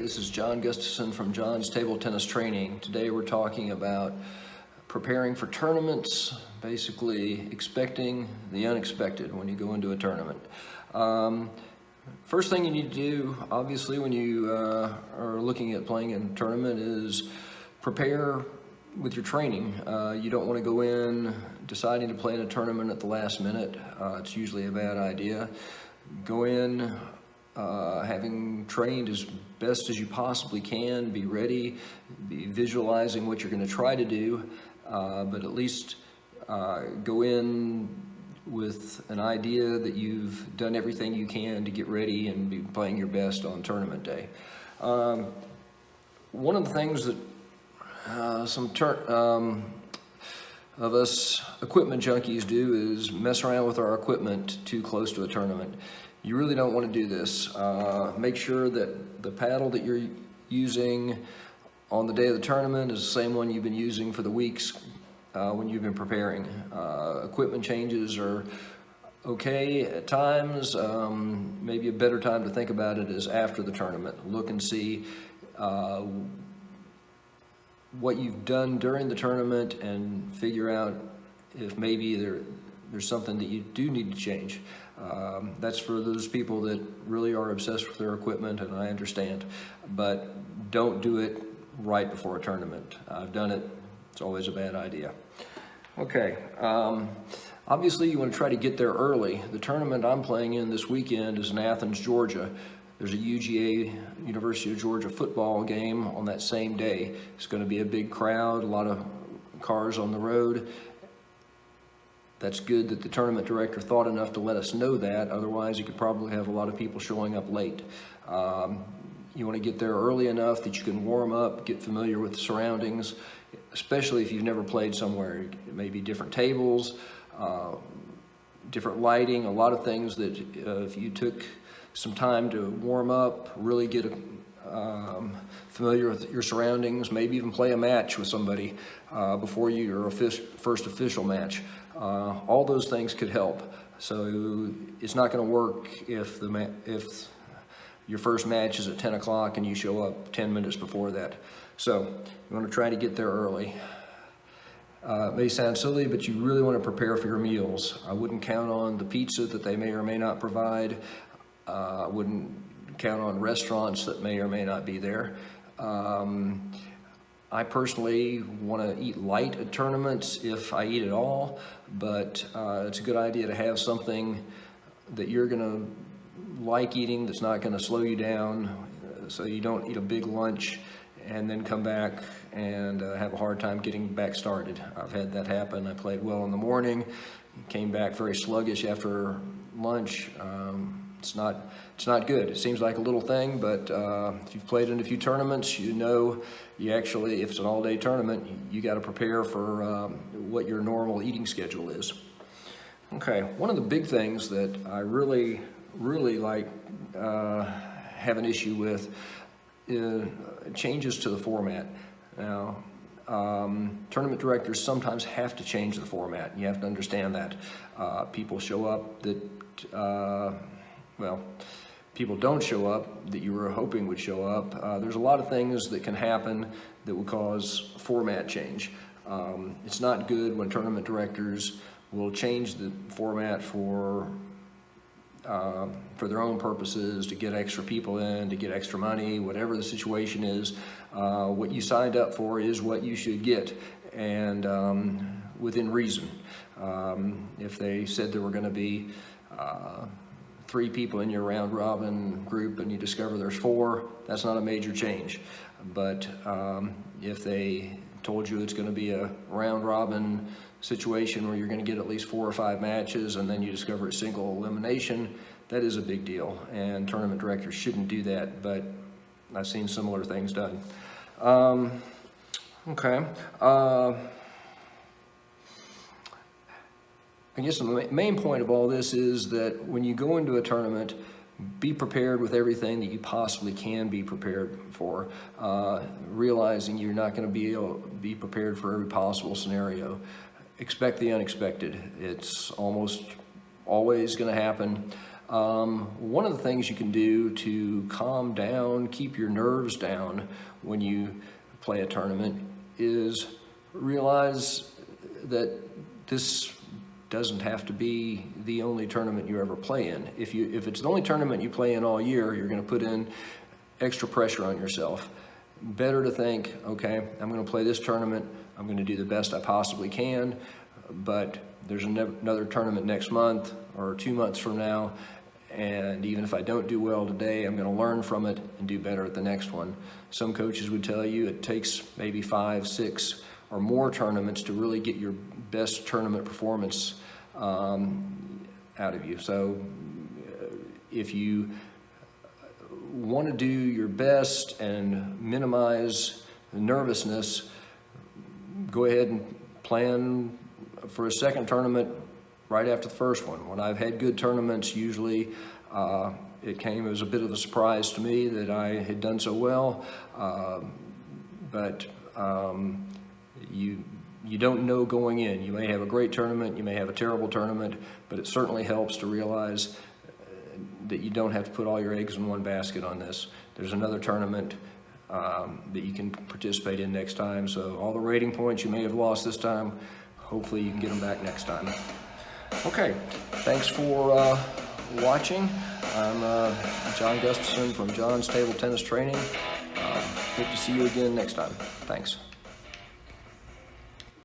this is John Gustafson from John's Table Tennis Training. Today we're talking about preparing for tournaments, basically expecting the unexpected when you go into a tournament. First thing you need to do, obviously, when you are looking at playing in a tournament is prepare with your training. You don't want to go in deciding to play in a tournament at the last minute. It's usually a bad idea. Go in having trained as best as you possibly can, be ready, be visualizing what you're going to try to do, but at least go in with an idea that you've done everything you can to get ready and be playing your best on tournament day. One of the things that of us equipment junkies do is mess around with our equipment too close to a tournament. You really don't want to do this. Make sure that the paddle that you're using on the day of the tournament is the same one you've been using for the weeks when you've been preparing. Equipment changes are okay at times. Maybe a better time to think about it is after the tournament. Look and see what you've done during the tournament and figure out if maybe there's something that you do need to change. That's for those people that really are obsessed with their equipment, and I understand, but don't do it right before a tournament. I've done it. It's always a bad idea. Okay, obviously you want to try to get there early. The tournament I'm playing in this weekend is in Athens, Georgia. There's a UGA, University of Georgia football game on that same day. It's going to be a big crowd, a lot of cars on the road. That's good that the tournament director thought enough to let us know that. Otherwise, you could probably have a lot of people showing up late. You want to get there early enough that you can warm up, get familiar with the surroundings, especially if you've never played somewhere. Maybe different tables, different lighting, a lot of things that if you took some time to warm up, really get familiar with your surroundings, maybe even play a match with somebody before your first official match. All those things could help. So it's not going to work if your first match is at 10 o'clock and you show up 10 minutes before that. So you want to try to get there early. It may sound silly, but you really want to prepare for your meals. I wouldn't count on the pizza that they may or may not provide. I wouldn't count on restaurants that may or may not be there. I personally want to eat light at tournaments if I eat at all, but it's a good idea to have something that you're going to like eating that's not going to slow you down, so you don't eat a big lunch and then come back and have a hard time getting back started. I've had that happen. I played well in the morning, came back very sluggish after lunch. It's not good. It seems like a little thing, but if you've played in a few tournaments, you know you actually, if it's an all-day tournament, you got to prepare for what your normal eating schedule is. Okay, one of the big things that I really like have an issue with is changes to the format. Now, tournament directors sometimes have to change the format. You have to understand that. People show up that people don't show up that you were hoping would show up. There's a lot of things that can happen that will cause format change. It's not good when tournament directors will change the format for their own purposes, to get extra people in, to get extra money, whatever the situation is. What you signed up for is what you should get, and within reason. If they said there were going to be 3 people in your round robin group and you discover there's 4, that's not a major change. But if they told you it's going to be a round robin situation where you're going to get at least 4 or 5 matches and then you discover a single elimination, that is a big deal, and tournament directors shouldn't do that, but I've seen similar things done. Okay. I guess the main point of all this is that when you go into a tournament, be prepared with everything that you possibly can be prepared for, realizing you're not going to be able to be prepared for every possible scenario. Expect the unexpected. It's almost always going to happen. One of the things you can do to calm down, keep your nerves down when you play a tournament is realize that this doesn't have to be the only tournament you ever play in. If it's the only tournament you play in all year, you're going to put in extra pressure on yourself. Better to think, okay, I'm going to play this tournament, I'm going to do the best I possibly can, but there's another tournament next month or 2 months from now, and even if I don't do well today, I'm going to learn from it and do better at the next one. Some coaches would tell you it takes maybe 5, 6, or more tournaments to really get your best tournament performance out of you. So if you want to do your best and minimize the nervousness, go ahead and plan for a second tournament right after the first one. When I've had good tournaments, usually it came as a bit of a surprise to me that I had done so well, but you don't know going in. You may have a great tournament, you may have a terrible tournament, but it certainly helps to realize that you don't have to put all your eggs in one basket on this. There's another tournament that you can participate in next time, so all the rating points you may have lost this time, hopefully you can get them back next time. Okay, thanks for watching. I'm John Gustafson from John's Table Tennis Training. Hope to see you again next time. Thanks.